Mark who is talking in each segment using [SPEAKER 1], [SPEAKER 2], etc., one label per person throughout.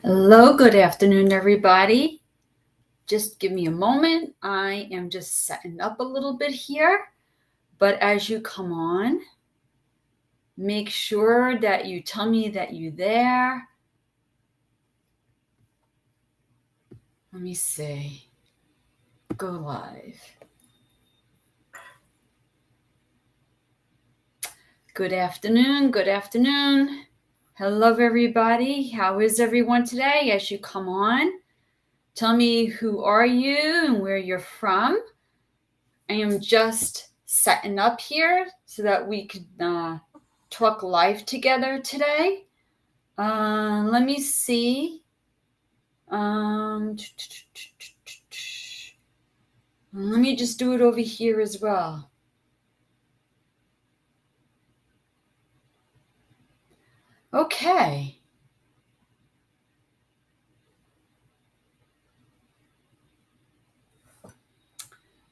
[SPEAKER 1] Hello, good afternoon, everybody. Just give me a moment. I am just setting up a little bit here. But as you come on, make sure that you tell me that you're there. Let me see. Go live. Good afternoon. Good afternoon. Hello, everybody. How is everyone today as you come on? Tell me who are you and where you're from. I am just setting up here so that we could talk live together today. Let me see. Let me just do it over here as well. Okay.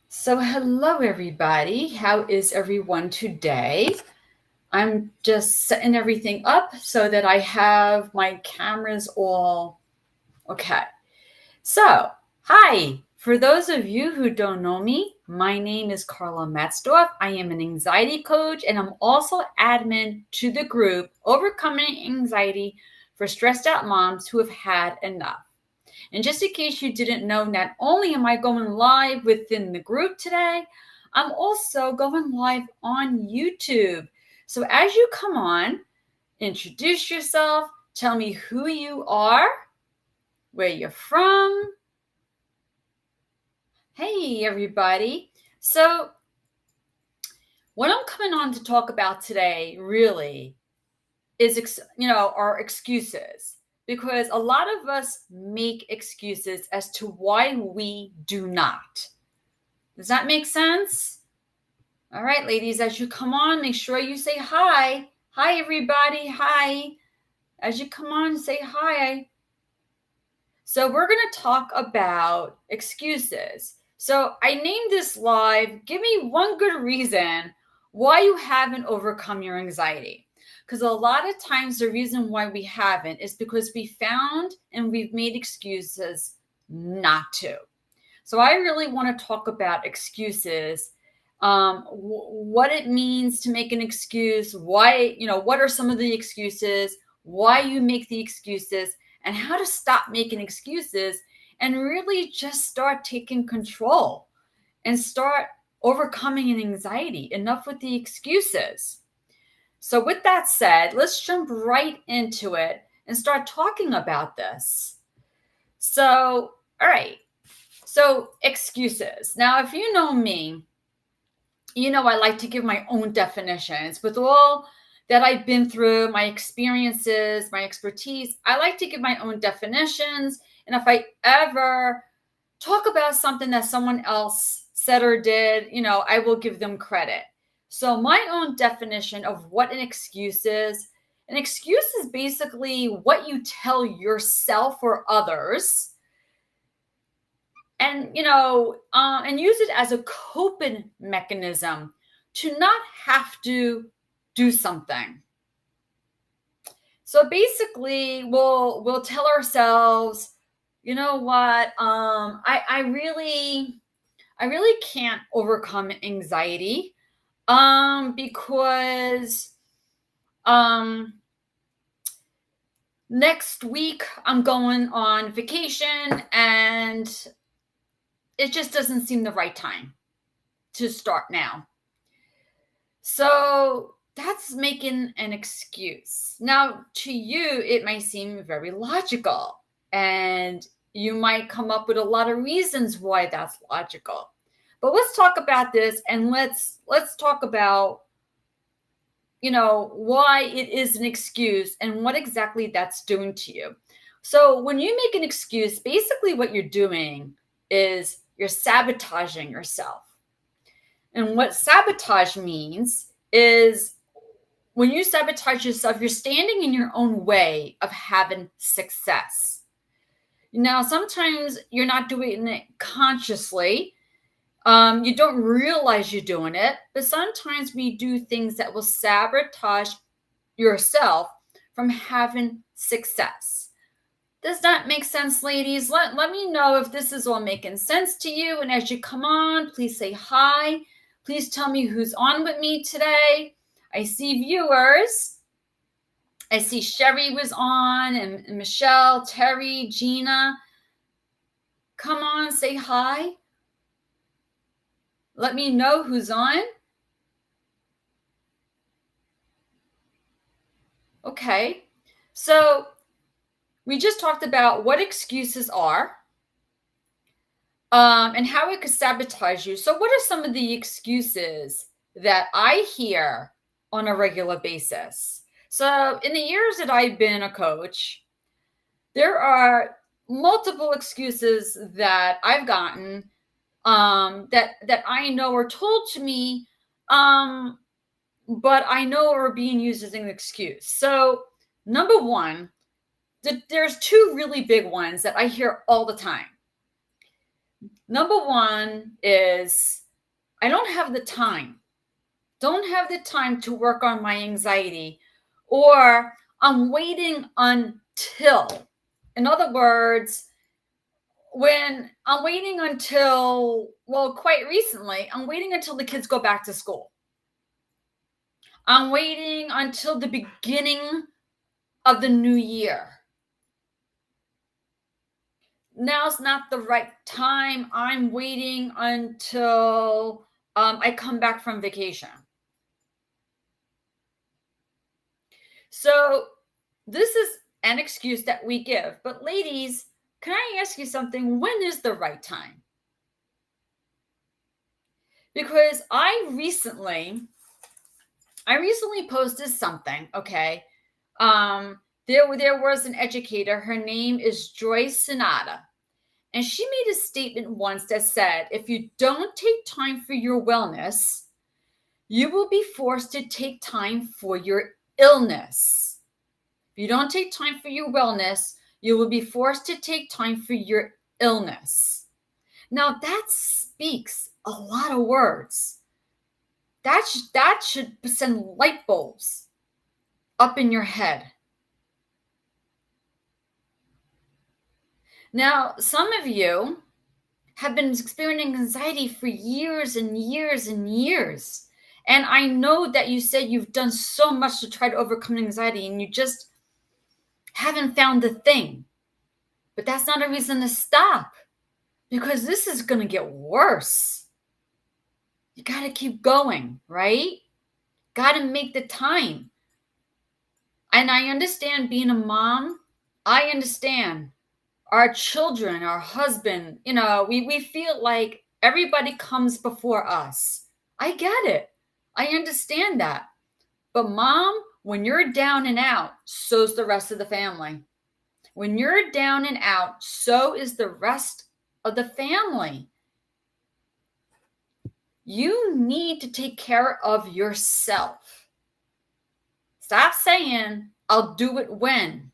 [SPEAKER 1] So hello, everybody. How is everyone today? I'm just setting everything up so that I have my cameras all okay. So, hi. For those of you who don't know me, my name is Carla Metzdorf. I am an anxiety coach, and I'm also admin to the group Overcoming Anxiety for Stressed Out Moms Who Have Had Enough. And just in case you didn't know, not only am I going live within the group today, I'm also going live on YouTube. So as you come on, introduce yourself, tell me who you are, where you're from. Hey, everybody. So what I'm coming on to talk about today really is, our excuses. Because a lot of us make excuses as to why we do not. Does that make sense? All right, ladies, as you come on, make sure you say hi. Hi, everybody. Hi. As you come on, say hi. So we're going to talk about excuses. So I named this live, give me one good reason why you haven't overcome your anxiety. Because a lot of times the reason why we haven't is because we found and we've made excuses not to. So I really want to talk about excuses, what it means to make an excuse, why, what are some of the excuses, why you make the excuses, and how to stop making excuses and really just start taking control and start overcoming an anxiety. Enough with the excuses. So with that said, let's jump right into it and start talking about this. So, all right. So excuses. Now, if you know me, I like to give my own definitions with all that I've been through, my experiences, my expertise. I like to give my own definitions. And if I ever talk about something that someone else said or did, I will give them credit. So my own definition of what an excuse is basically what you tell yourself or others, and and use it as a coping mechanism to not have to do something. So basically we'll tell ourselves, you know what, I really can't overcome anxiety because next week I'm going on vacation and it just doesn't seem the right time to start now. So that's making an excuse. Now, to you, it might seem very logical, and you might come up with a lot of reasons why that's logical. But let's talk about this, and let's talk about, why it is an excuse and what exactly that's doing to you. So when you make an excuse, basically what you're doing is you're sabotaging yourself. And what sabotage means is when you sabotage yourself, you're standing in your own way of having success. Now, sometimes you're not doing it consciously. You don't realize you're doing it, but sometimes we do things that will sabotage yourself from having success. Does that make sense, ladies? Let me know if this is all making sense to you. And as you come on, please say hi. Please tell me who's on with me today. I see viewers. I see Sherry was on, and Michelle, Terry, Gina. Come on, say hi. Let me know who's on. Okay. So we just talked about what excuses are, and how it could sabotage you. So what are some of the excuses that I hear on a regular basis? So in the years that I've been a coach, there are multiple excuses that I've gotten, that I know are told to me, but I know are being used as an excuse. So number one, there's two really big ones that I hear all the time. Number one is, I don't have the time. Don't have the time to work on my anxiety, or I'm waiting until. In other words, when I'm waiting until, well, quite recently, I'm waiting until the kids go back to school. I'm waiting until the beginning of the new year. Now's not the right time. I'm waiting until I come back from vacation. So this is an excuse that we give. But ladies, can I ask you something? When is the right time? Because I recently posted something, okay? There was an educator. Her name is Joyce Sonata. And she made a statement once that said, if you don't take time for your wellness, you will be forced to take time for your illness. If you don't take time for your wellness, you will be forced to take time for your illness. Now that speaks a lot of words. That should send light bulbs up in your head. Now, some of you have been experiencing anxiety for years and years and years. And I know that you said you've done so much to try to overcome anxiety and you just haven't found the thing. But that's not a reason to stop, because this is going to get worse. You got to keep going, right? Got to make the time. And I understand being a mom. I understand our children, our husband, we feel like everybody comes before us. I get it. I understand that. But mom, when you're down and out, so's the rest of the family. When you're down and out, so is the rest of the family. You need to take care of yourself. Stop saying, I'll do it when.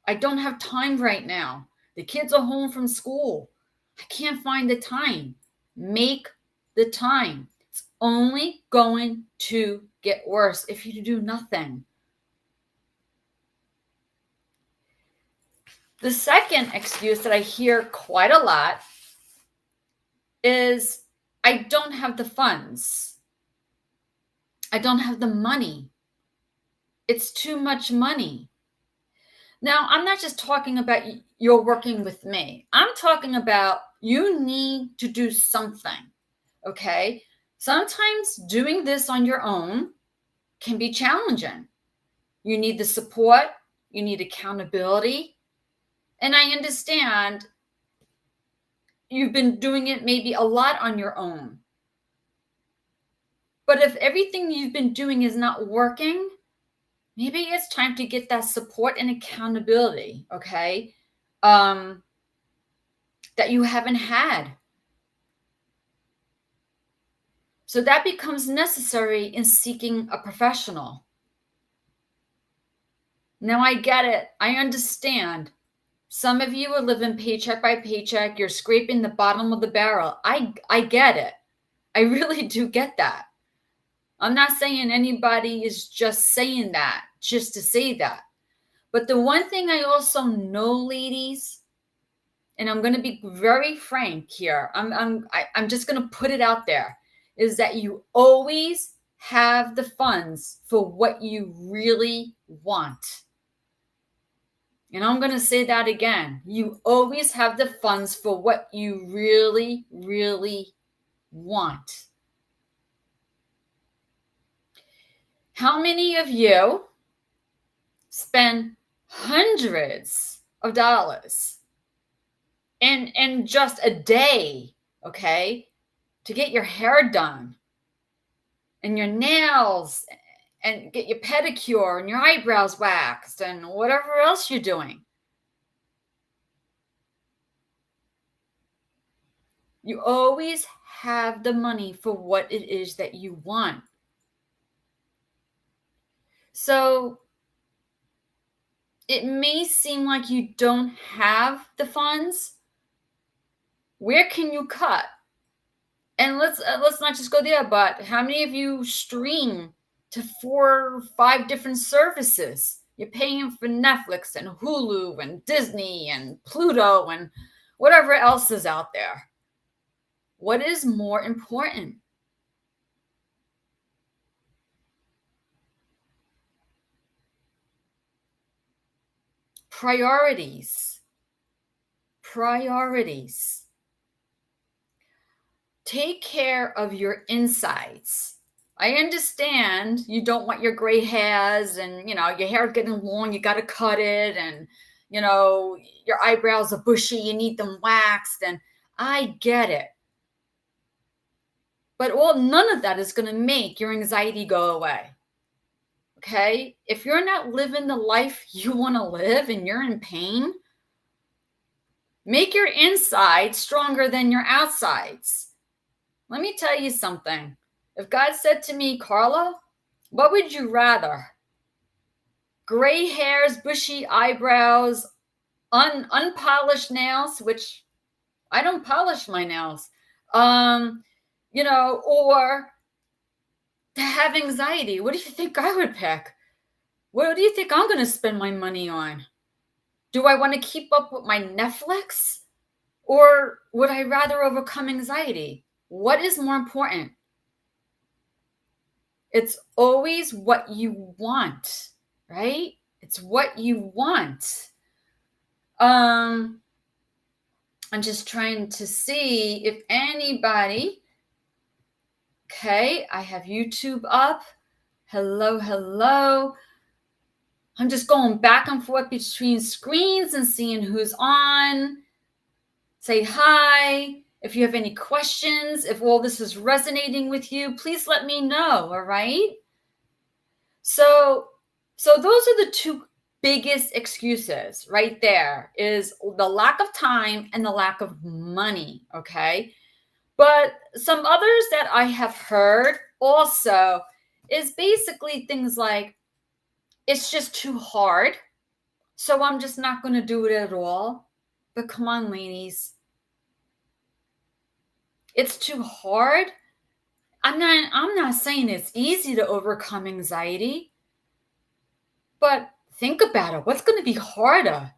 [SPEAKER 1] I don't have time right now. The kids are home from school. I can't find the time. Make the time. It's only going to get worse if you do nothing. The second excuse that I hear quite a lot is, I don't have the funds. I don't have the money. It's too much money. Now, I'm not just talking about you're working with me. I'm talking about you need to do something, okay? Sometimes doing this on your own can be challenging. You need the support. You need accountability. And I understand you've been doing it maybe a lot on your own. But if everything you've been doing is not working, maybe it's time to get that support and accountability, okay? That you haven't had. So that becomes necessary in seeking a professional. Now I get it. I understand. Some of you are living paycheck by paycheck. You're scraping the bottom of the barrel. I get it. I really do get that. I'm not saying anybody is just saying that just to say that. But the one thing I also know, ladies, and I'm going to be very frank here. I'm just going to put it out there, is that you always have the funds for what you really want. And I'm going to say that again. You always have the funds for what you really, really want. How many of you spend hundreds of dollars in just a day, okay, to get your hair done and your nails and get your pedicure and your eyebrows waxed and whatever else you're doing? You always have the money for what it is that you want. So it may seem like you don't have the funds. Where can you cut? And let's not just go there, but how many of you stream to 4 or 5 different services? You're paying for Netflix and Hulu and Disney and Pluto and whatever else is out there. What is more important? Priorities. Priorities. Take care of your insides. I understand you don't want your gray hairs and, your hair getting long, you got to cut it, and, your eyebrows are bushy, you need them waxed, and I get it. But none of that is going to make your anxiety go away. Okay? If you're not living the life you want to live and you're in pain, make your insides stronger than your outsides. Let me tell you something. If God said to me, Carla, what would you rather? Gray hairs, bushy eyebrows, unpolished nails, which I don't polish my nails, or to have anxiety. What do you think I would pick? What do you think I'm going to spend my money on? Do I want to keep up with my Netflix? Or would I rather overcome anxiety? What is more important? It's always what you want, right? It's what you want. I'm just trying to see if anybody. Okay, I have YouTube up. Hello. I'm just going back and forth between screens and seeing who's on. Say hi. If you have any questions, if all this is resonating with you, please let me know, all right? So those are the 2 biggest excuses right there, is the lack of time and the lack of money, okay? But some others that I have heard also is basically things like, it's just too hard, so I'm just not going to do it at all. But come on, ladies. It's too hard. I'm not saying it's easy to overcome anxiety, but think about it. What's going to be harder,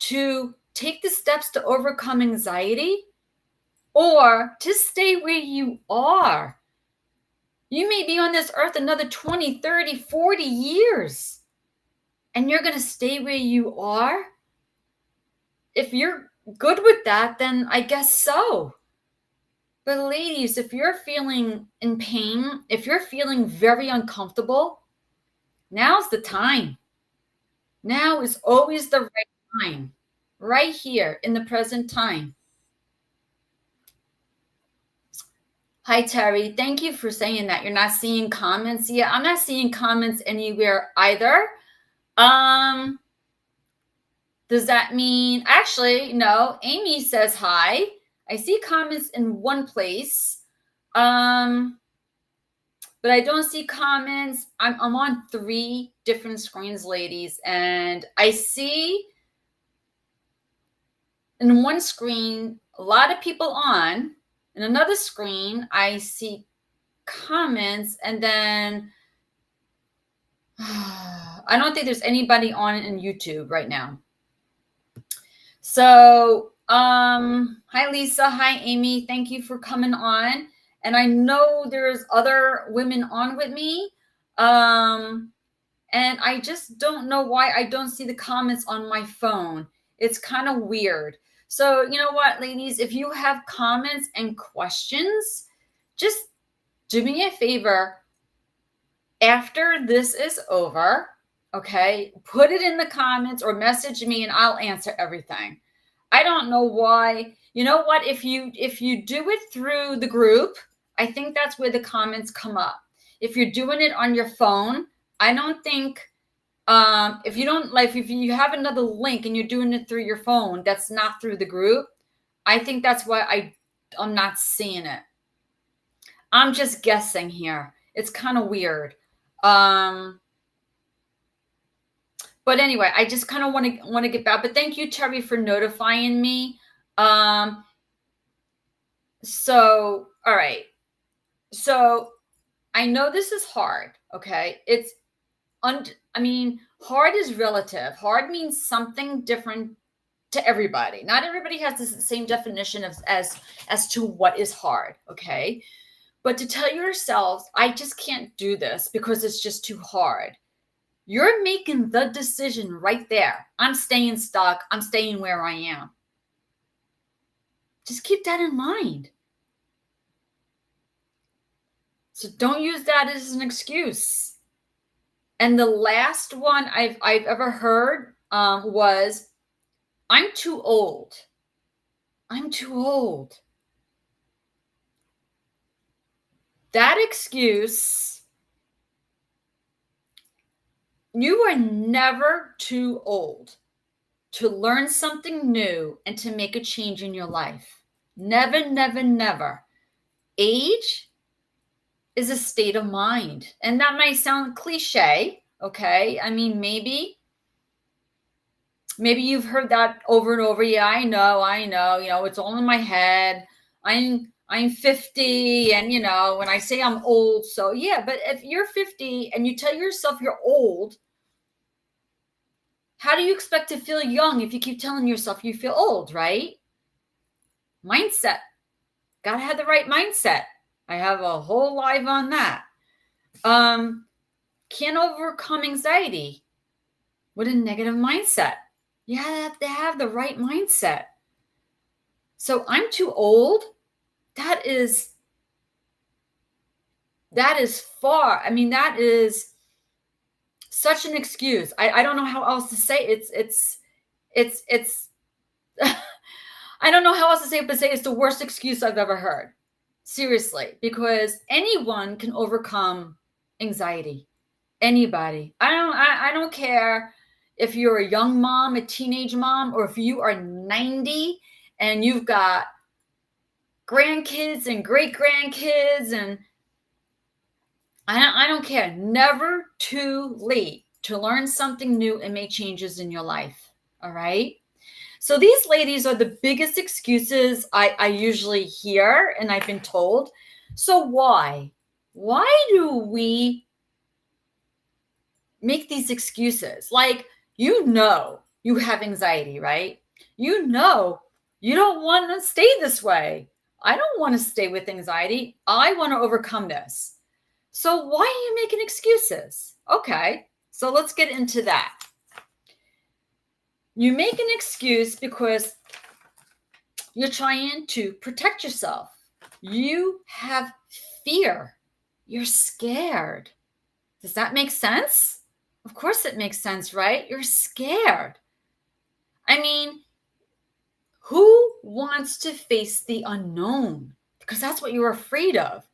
[SPEAKER 1] to take the steps to overcome anxiety or to stay where you are? You may be on this earth another 20, 30, 40 years, and you're going to stay where you are? If you're good with that, then I guess so. But ladies, if you're feeling in pain, if you're feeling very uncomfortable, now's the time. Now is always the right time, right here in the present time. Hi, Terry. Thank you for saying that. You're not seeing comments yet. I'm not seeing comments anywhere either. Does that mean, actually, no, Amy says hi. I see comments in one place. But I don't see comments. I'm on 3 different screens, ladies, and I see in one screen a lot of people on. In another screen, I see comments, and then I don't think there's anybody on in YouTube right now. So, hi Lisa, hi Amy. Thank you for coming on. And I know there's other women on with me. And I just don't know why I don't see the comments on my phone. It's kind of weird. So, you know what, ladies, if you have comments and questions, just do me a favor. After this is over, okay, put it in the comments or message me and I'll answer everything. I don't know why. You know what? If you do it through the group, I think that's where the comments come up. If you're doing it on your phone, I don't think if you don't like, if you have another link and you're doing it through your phone, that's not through the group. I think that's why I'm not seeing it. I'm just guessing here. It's kind of weird. But anyway, I just kind of want to get back. But thank you, Terry, for notifying me. So all right. So I know this is hard. Okay, it's hard is relative. Hard means something different to everybody. Not everybody has the same definition as to what is hard. Okay. But to tell yourselves, I just can't do this because it's just too hard. You're making the decision right there. I'm staying stuck. I'm staying where I am. Just keep that in mind. So don't use that as an excuse. And the last one I've ever heard was, I'm too old. I'm too old. That excuse, you are never too old to learn something new and to make a change in your life. Never, never, never. Age is a state of mind. And that might sound cliche, okay? I mean, maybe you've heard that over and over. Yeah, I know, it's all in my head. I'm 50 and, when I say I'm old, so yeah, but if you're 50 and you tell yourself you're old, how do you expect to feel young if you keep telling yourself you feel old, right? Mindset. Got to have the right mindset. I have a whole live on that. Can't overcome anxiety with a negative mindset. You have to have the right mindset. So I'm too old. That is far. That is such an excuse. I don't know how else to say it. It's I don't know how else to say it, but say it's the worst excuse I've ever heard. Seriously, because anyone can overcome anxiety. Anybody. I don't care if you're a young mom, a teenage mom, or if you are 90 and you've got grandkids and great grandkids, and I don't care. Never too late to learn something new and make changes in your life. All right. So these ladies are the biggest excuses I usually hear, and I've been told. So why do we make these excuses? Like, you have anxiety, right? You don't want to stay this way. I don't want to stay with anxiety. I want to overcome this. So why are you making excuses? Okay, so let's get into that. You make an excuse because you're trying to protect yourself. You have fear. You're scared. Does that make sense? Of course it makes sense, right? You're scared. Who wants to face the unknown? Because that's what you're afraid of.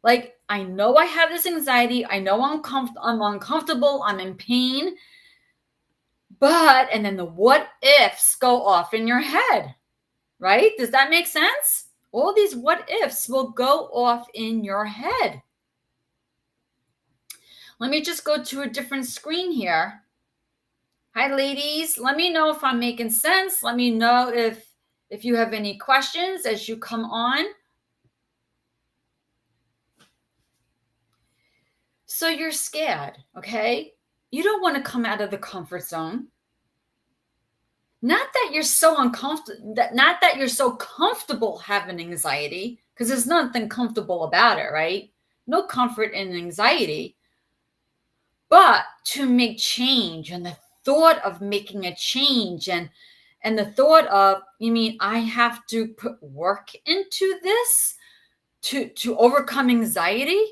[SPEAKER 1] Like, I know I have this anxiety. I know I'm uncomfortable. I'm in pain. And then the what ifs go off in your head, right? Does that make sense? All these what ifs will go off in your head. Let me just go to a different screen here. Hi, ladies. Let me know if I'm making sense. Let me know if you have any questions as you come on. So you're scared, okay? You don't want to come out of the comfort zone. Not that you're so uncomfortable, not that you're so comfortable having anxiety, because there's nothing comfortable about it, right? No comfort in anxiety, but to make change, and the thought of making a change, and the thought of, you mean I have to put work into this to overcome anxiety?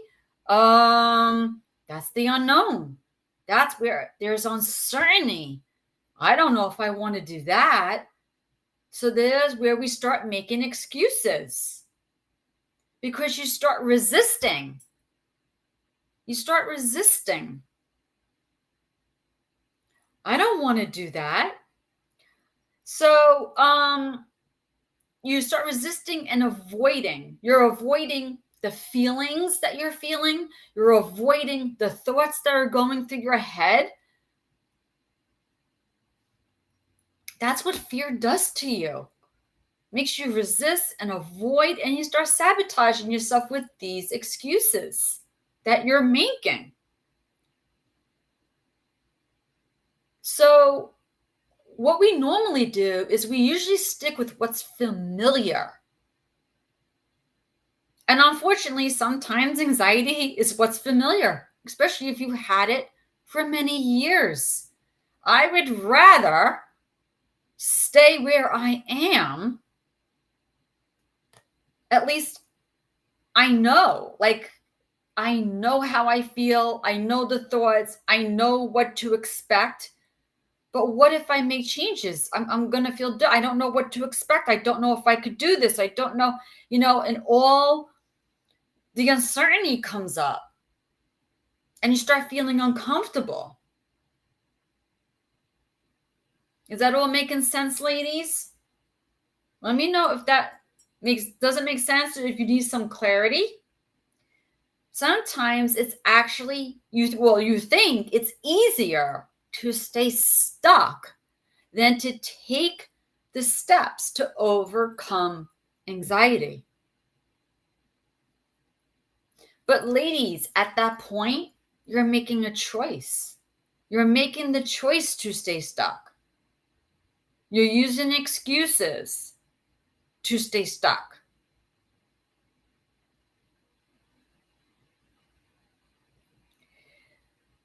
[SPEAKER 1] That's the unknown. That's where there's uncertainty. I don't know if I want to do that. So there's where we start making excuses, because you start resisting. You start resisting. I don't want to do that. So you start resisting and avoiding. You're avoiding the feelings that you're feeling. You're avoiding the thoughts that are going through your head. That's what fear does to you. Makes you resist and avoid, and you start sabotaging yourself with these excuses that you're making. So what we normally do is we usually stick with what's familiar. And unfortunately, sometimes anxiety is what's familiar, especially if you had it for many years. I would rather stay where I am. At least I know, I know how I feel. I know the thoughts. I know what to expect. But what if I make changes? I'm going to feel, I don't know what to expect. I don't know if I could do this. I don't know, and all the uncertainty comes up, and you start feeling uncomfortable. Is that all making sense, ladies? Let me know if that doesn't make sense, or if you need some clarity. Sometimes it's actually, you think it's easier to stay stuck than to take the steps to overcome anxiety. But ladies, at that point, you're making a choice. You're making the choice to stay stuck. You're using excuses to stay stuck.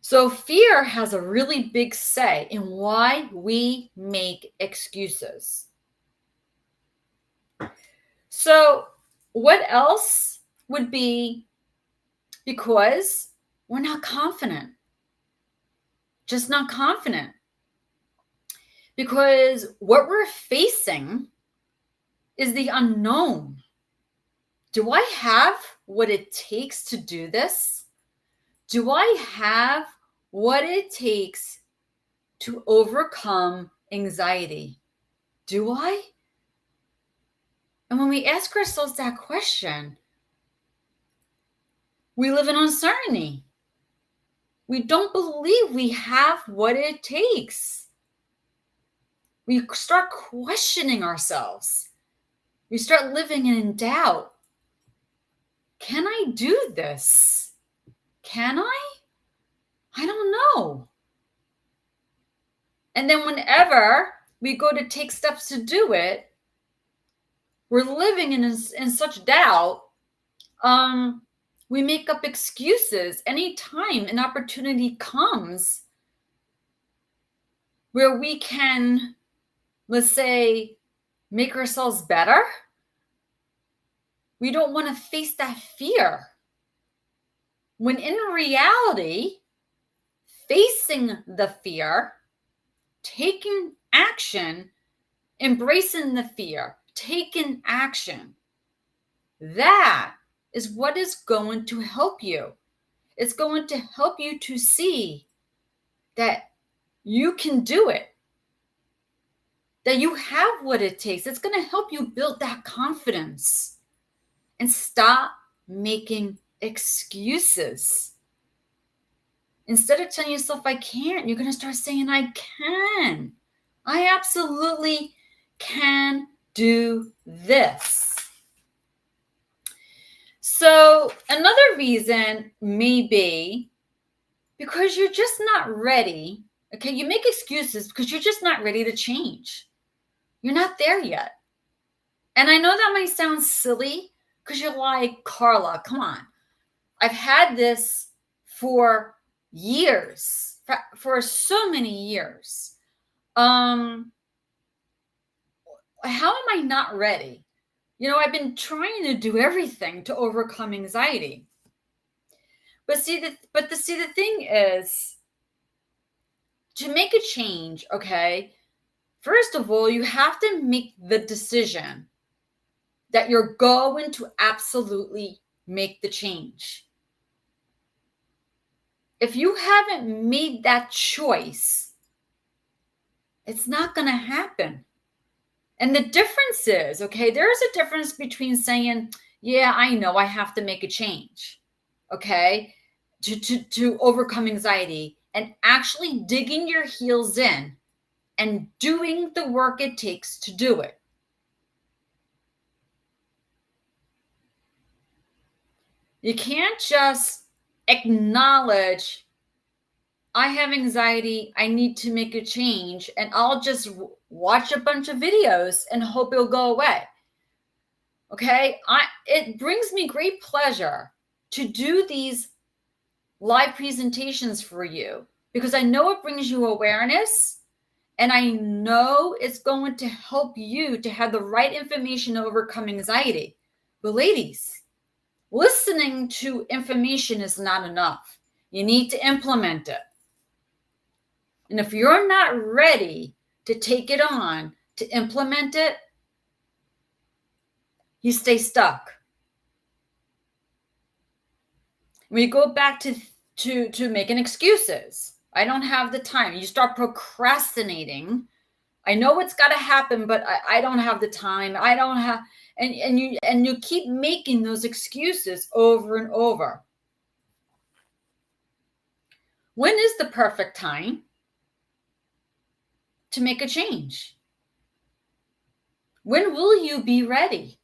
[SPEAKER 1] So fear has a really big say in why we make excuses. So what else would be because we're not confident, just not confident. Because what we're facing is the unknown. Do I have what it takes to do this? Do I have what it takes to overcome anxiety? Do I? And when we ask ourselves that question, we live in uncertainty. We don't believe we have what it takes. We start questioning ourselves. We start living in doubt. Can I do this? Can I? I don't know. And then whenever we go to take steps to do it, we're living in such doubt. We make up excuses anytime an opportunity comes where we can, let's say, make ourselves better. We don't want to face that fear. When in reality, facing the fear, taking action, embracing the fear, taking action, that is what is going to help you. It's going to help you to see that you can do it, that you have what it takes. It's going to help you build that confidence and stop making excuses. Instead of telling yourself, I can't, you're going to start saying, I can. I absolutely can do this. So another reason may be Because you're just not ready. Okay, you make excuses because you're just not ready to change. You're not there yet. And I know that might sound silly because you're like, Carla, come on. I've had this for years, for so many years. How am I not ready? I've been trying to do everything to overcome anxiety. But the thing is, to make a change, okay, first of all, you have to make the decision that you're going to absolutely make the change. If you haven't made that choice, it's not going to happen. And the difference is, okay, there is a difference between saying, yeah, I know I have to make a change, okay, to overcome anxiety, and actually digging your heels in and doing the work it takes to do it. You can't just acknowledge, I have anxiety, I need to make a change, and I'll just watch a bunch of videos and hope it'll go away. Okay? It brings me great pleasure to do these live presentations for you because I know it brings you awareness, and I know it's going to help you to have the right information to overcome anxiety. But ladies, listening to information is not enough. You need to implement it. And if you're not ready to take it on, to implement it, you stay stuck. We go back to making excuses. I don't have the time. You start procrastinating. I know it's got to happen, but I don't have the time. I don't have, and you keep making those excuses over and over. When is the perfect time to make a change? When will you be ready?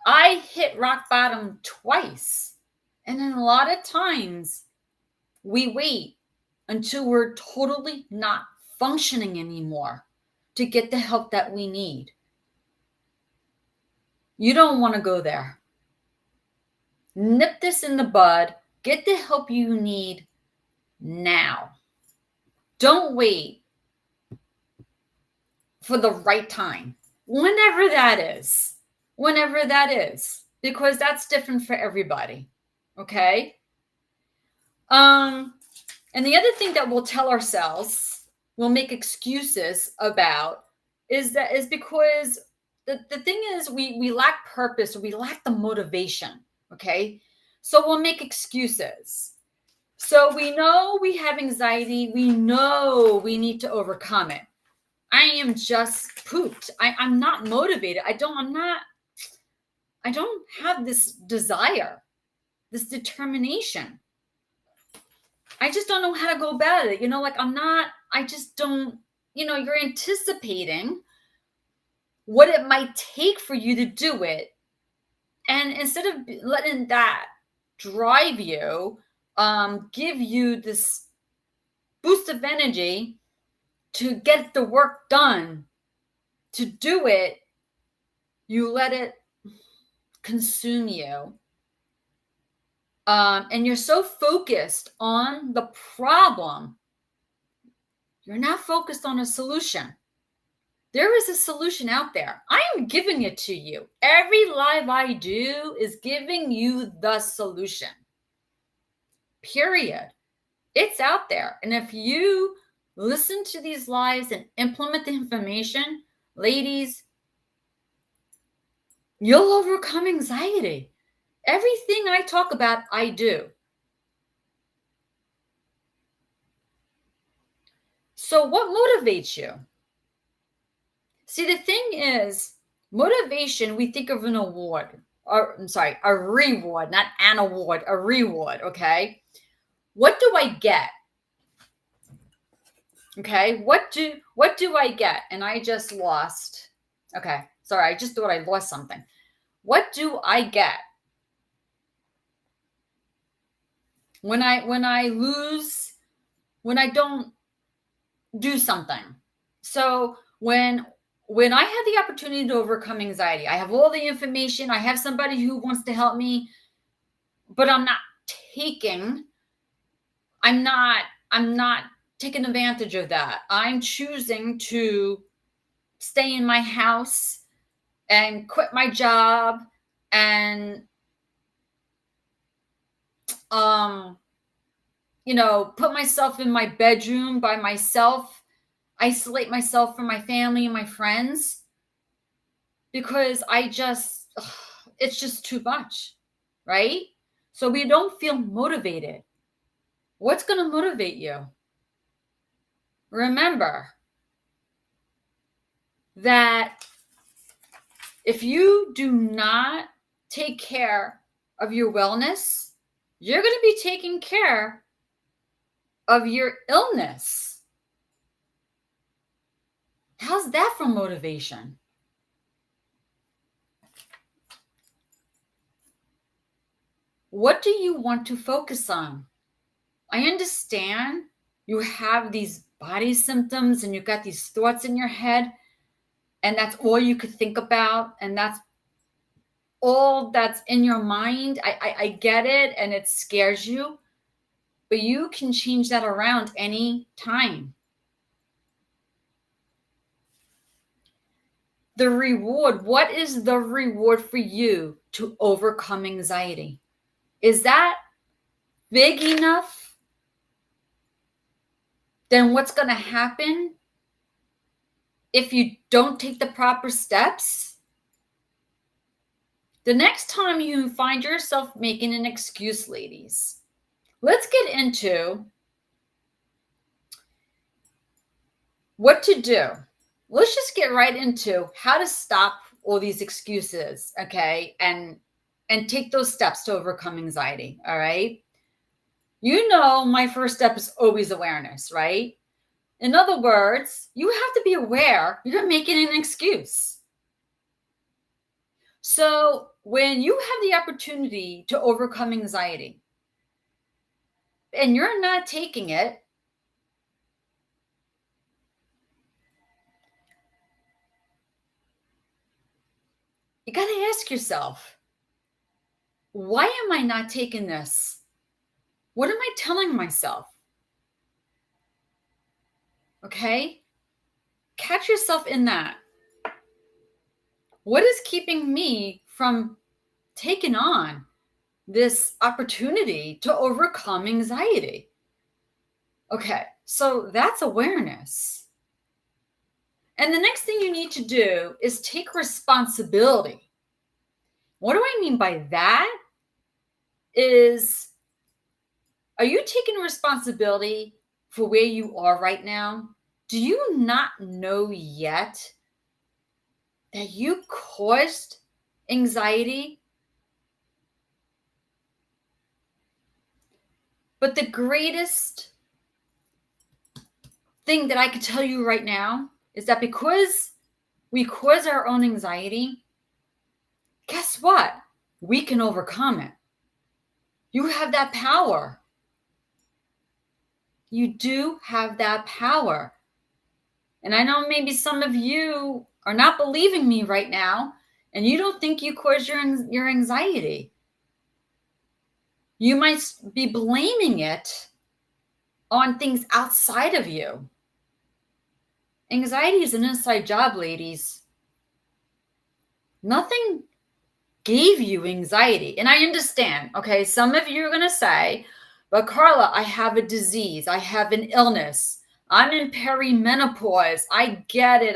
[SPEAKER 1] I hit rock bottom twice. And then a lot of times we wait until we're totally not functioning anymore to get the help that we need. You don't want to go there. Nip this in the bud. Get the help you need now. Don't wait for the right time. Whenever that is, because that's different for everybody. Okay. And the other thing that we'll tell ourselves, we'll make excuses about, is because the thing is we lack purpose, we lack the motivation. Okay. So we'll make excuses. So we know we have anxiety. We know we need to overcome it. I am just pooped. I'm not motivated. I don't have this desire, this determination. I just don't know how to go about it. I just don't, you're anticipating what it might take for you to do it. And instead of letting that drive you, give you this boost of energy to get the work done, to do it, you let it consume you. And you're so focused on the problem, you're not focused on a solution. There is a solution out there. I am giving it to you. Every live I do is giving you the solution. Period. It's out there. And if you listen to these lives and implement the information, ladies, you'll overcome anxiety. Everything I talk about, I do. So what motivates you? See, the thing is, motivation, we think of an award, or a reward, not an award, a reward, okay? What do I get? Okay, what do I get? And I just lost. Okay, sorry, I just thought I lost something. What do I get? when I lose, when I don't do something. So when I have the opportunity to overcome anxiety, I have all the information, I have somebody who wants to help me, but taking, I'm not taking advantage of that. I'm choosing to stay in my house and quit my job and put myself in my bedroom by myself, isolate myself from my family and my friends because it's just too much, right? So we don't feel motivated. What's going to motivate you? Remember that if you do not take care of your wellness, you're going to be taking care of your illness. How's that for motivation? What do you want to focus on? I understand you have these body symptoms and you've got these thoughts in your head, and that's all you could think about, and that's all that's in your mind. I get it, and it scares you, but you can change that around any time. The reward, what is the reward for you to overcome anxiety? Is that big enough? Then what's going to happen if you don't take the proper steps? The next time you find yourself making an excuse, ladies, let's get into what to do. Let's just get right into how to stop all these excuses, okay? And take those steps to overcome anxiety, all right? My first step is always awareness, right? In other words, you have to be aware you're making an excuse. So when you have the opportunity to overcome anxiety and you're not taking it, you got to ask yourself, why am I not taking this? What am I telling myself? Okay? Catch yourself in that. What is keeping me from taking on this opportunity to overcome anxiety? Okay, so that's awareness. And the next thing you need to do is take responsibility. What do I mean by that? Are you taking responsibility for where you are right now? Do you not know yet that you caused anxiety? But the greatest thing that I could tell you right now is that because we cause our own anxiety, guess what? We can overcome it. You have that power. You do have that power. And I know maybe some of you are not believing me right now, and you don't think you caused your anxiety. You might be blaming it on things outside of you. Anxiety is an inside job, ladies. Nothing gave you anxiety. And I understand, okay? Some of you are going to say, but Carla, I have a disease. I have an illness. I'm in perimenopause. I get it.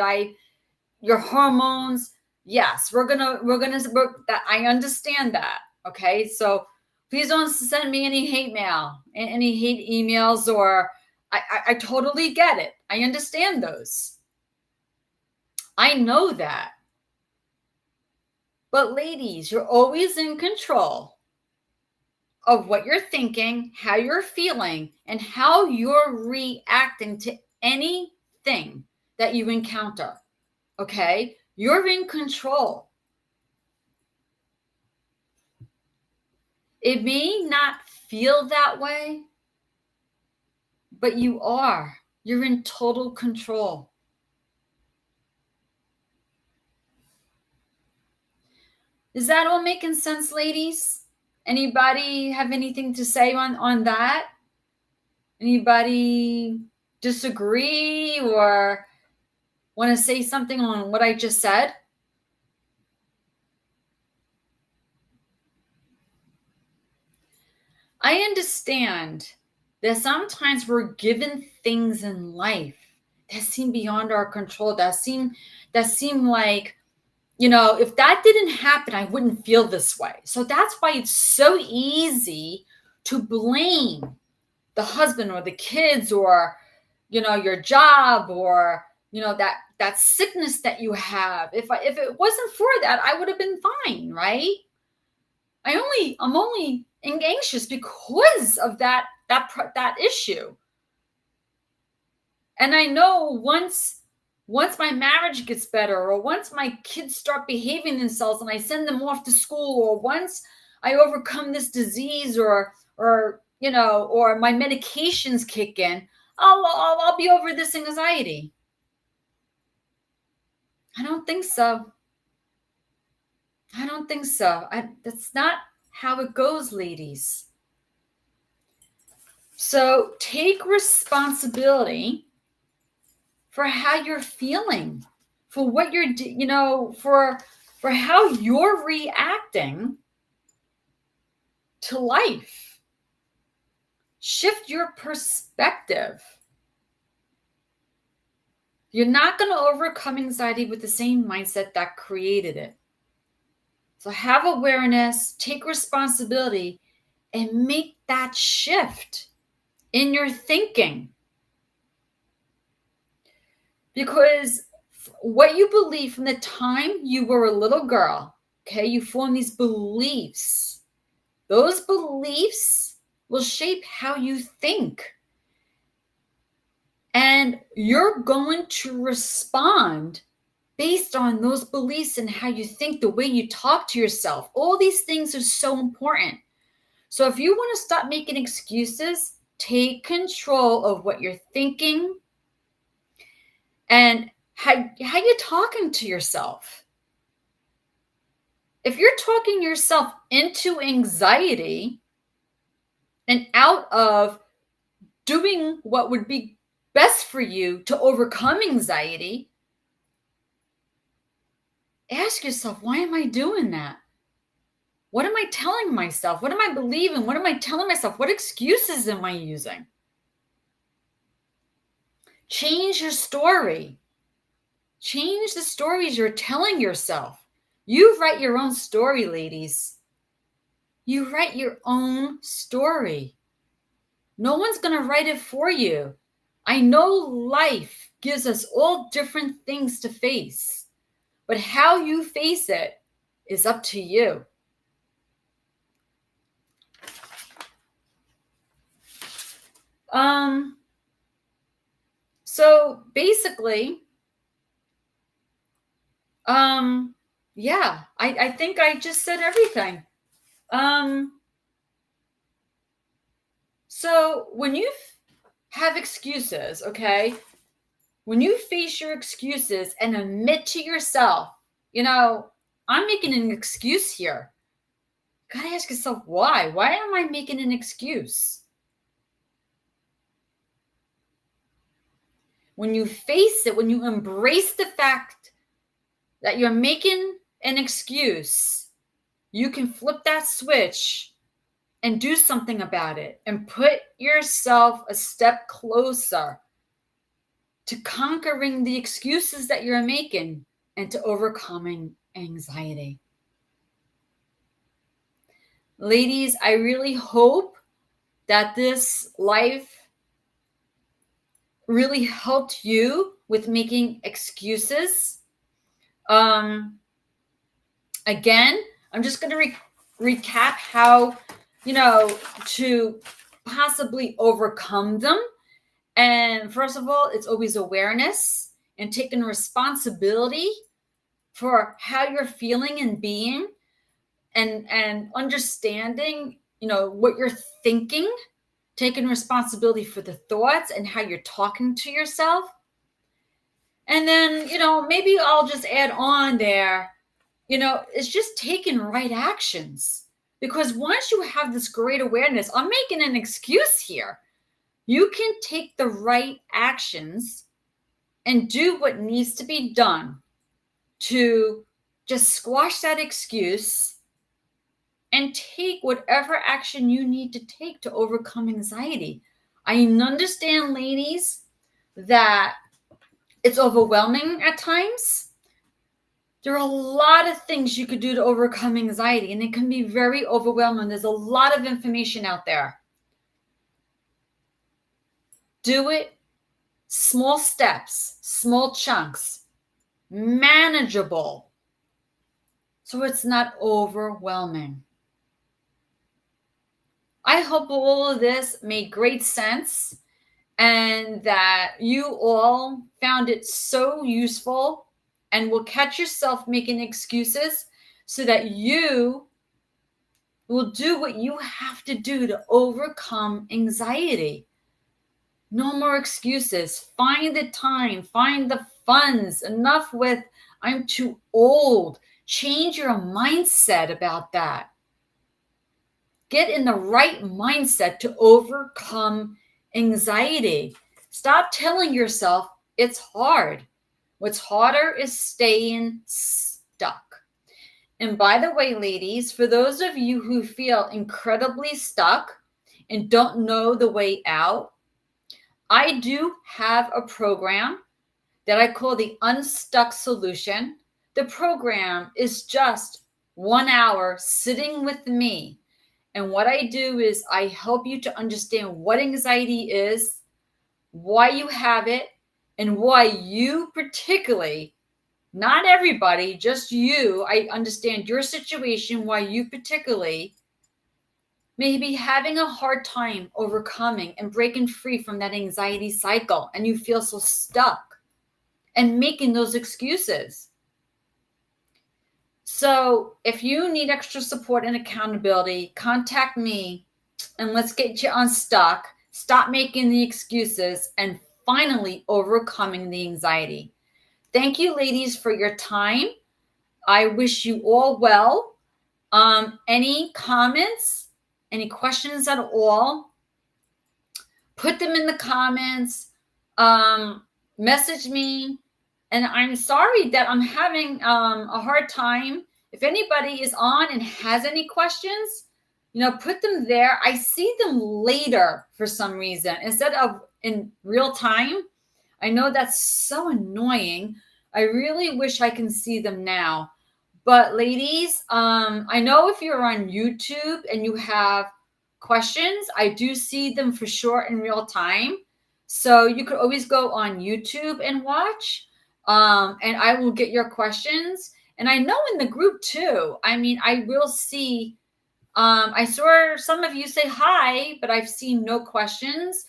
[SPEAKER 1] Your hormones. Yes, I understand that. Okay. So please don't send me any hate mail, any hate emails, or I totally get it. I understand those. I know that. But ladies, you're always in control of what you're thinking, how you're feeling, and how you're reacting to anything that you encounter. Okay? You're in control. It may not feel that way, but you are. You're in total control. Is that all making sense, ladies? Anybody have anything to say on that? Anybody disagree or want to say something on what I just said? I understand that sometimes we're given things in life that seem beyond our control, that seem like, if that didn't happen, I wouldn't feel this way. So that's why it's so easy to blame the husband or the kids or, your job or, that sickness that you have. If it wasn't for that, I would have been fine, right? I'm only anxious because of that issue. And I know once my marriage gets better, or once my kids start behaving themselves and I send them off to school, or once I overcome this disease, or my medications kick in, I'll be over this anxiety. I don't think so. That's not how it goes, ladies. So take responsibility for how you're feeling, for what you're, for how you're reacting to life. Shift your perspective. You're not going to overcome anxiety with the same mindset that created it. So have awareness, take responsibility, and make that shift in your thinking. Because what you believe from the time you were a little girl, okay, you form these beliefs. Those beliefs will shape how you think. And you're going to respond based on those beliefs and how you think, the way you talk to yourself. All these things are so important. So if you want to stop making excuses, take control of what you're thinking and how you're talking to yourself. If you're talking yourself into anxiety and out of doing what would be best for you to overcome anxiety, ask yourself, why am I doing that? What am I telling myself? What am I believing? What am I telling myself? What excuses am I using? Change your story. Change the stories you're telling yourself. You write your own story, ladies. You write your own story. No one's going to write it for you. I know life gives us all different things to face, but how you face it is up to you. So basically, I think I just said everything. So when you have excuses, okay, when you face your excuses and admit to yourself, I'm making an excuse here. You gotta ask yourself, why? Why am I making an excuse? When you face it, when you embrace the fact that you're making an excuse, you can flip that switch and do something about it and put yourself a step closer to conquering the excuses that you're making and to overcoming anxiety. Ladies, I really hope that this life really helped you with making excuses. Again, I'm just going to recap how, to possibly overcome them. And first of all, it's always awareness and taking responsibility for how you're feeling and being, and understanding what you're thinking, taking responsibility for the thoughts and how you're talking to yourself. And then, maybe I'll just add on there, it's just taking right actions. Because once you have this great awareness, I'm making an excuse here. You can take the right actions and do what needs to be done to just squash that excuse and take whatever action you need to take to overcome anxiety. I understand, ladies, that it's overwhelming at times. There are a lot of things you could do to overcome anxiety, and it can be very overwhelming. There's a lot of information out there. Do it small steps, small chunks, manageable, so it's not overwhelming. I hope all of this made great sense and that you all found it so useful and will catch yourself making excuses so that you will do what you have to do to overcome anxiety. No more excuses. Find the time, find the funds. Enough with, I'm too old. Change your mindset about that. Get in the right mindset to overcome anxiety. Stop telling yourself it's hard. What's harder is staying stuck. And by the way, ladies, for those of you who feel incredibly stuck and don't know the way out, I do have a program that I call the Unstuck Solution. The program is just 1 hour sitting with me. And what I do is I help you to understand what anxiety is, why you have it, and why you particularly, not everybody, just you, I understand your situation, why you particularly may be having a hard time overcoming and breaking free from that anxiety cycle, and you feel so stuck and making those excuses. So if you need extra support and accountability, contact me and let's get you unstuck. Stop making the excuses and finally overcoming the anxiety. Thank you, ladies, for your time. I wish you all well. Any comments, any questions at all, put them in the comments. Message me. And I'm sorry that I'm having a hard time. If anybody is on and has any questions, put them there. I see them later for some reason instead of in real time. I know that's so annoying. I really wish I can see them now. But ladies, I know if you're on YouTube and you have questions, I do see them for sure in real time. So you could always go on YouTube and watch. And I will get your questions. And I know in the group too, I will see, I saw some of you say hi, but I've seen no questions.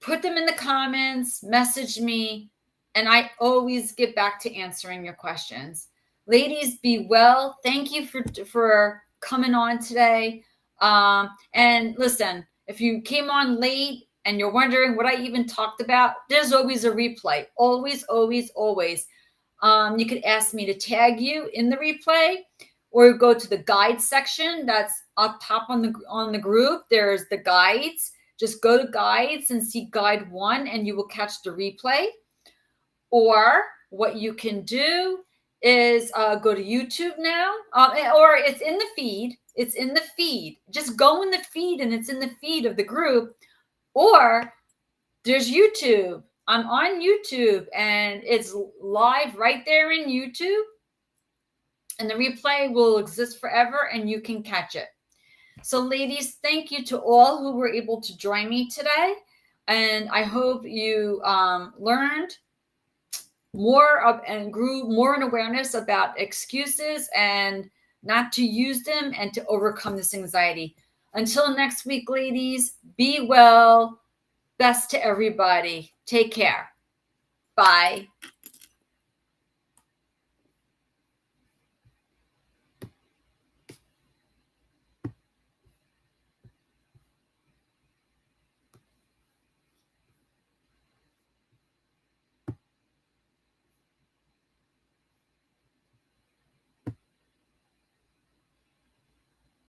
[SPEAKER 1] Put them in the comments, message me, and I always get back to answering your questions. Ladies, be well. Thank you for coming on today. And listen, if you came on late, and you're wondering what I even talked about, there's always a replay. Always, always, always. You could ask me to tag you in the replay or go to the guide section that's up top on the group. There's the guides. Just go to guides and see guide 1 and you will catch the replay. Or what you can do is go to YouTube now, or it's in the feed. It's in the feed. Just go in the feed and it's in the feed of the group. Or there's YouTube. I'm on YouTube and it's live right there in YouTube. And the replay will exist forever and you can catch it. So ladies, thank you to all who were able to join me today. And I hope you learned more and grew more in awareness about excuses and not to use them and to overcome this anxiety. Until next week, ladies, be well. Best to everybody. Take care. Bye.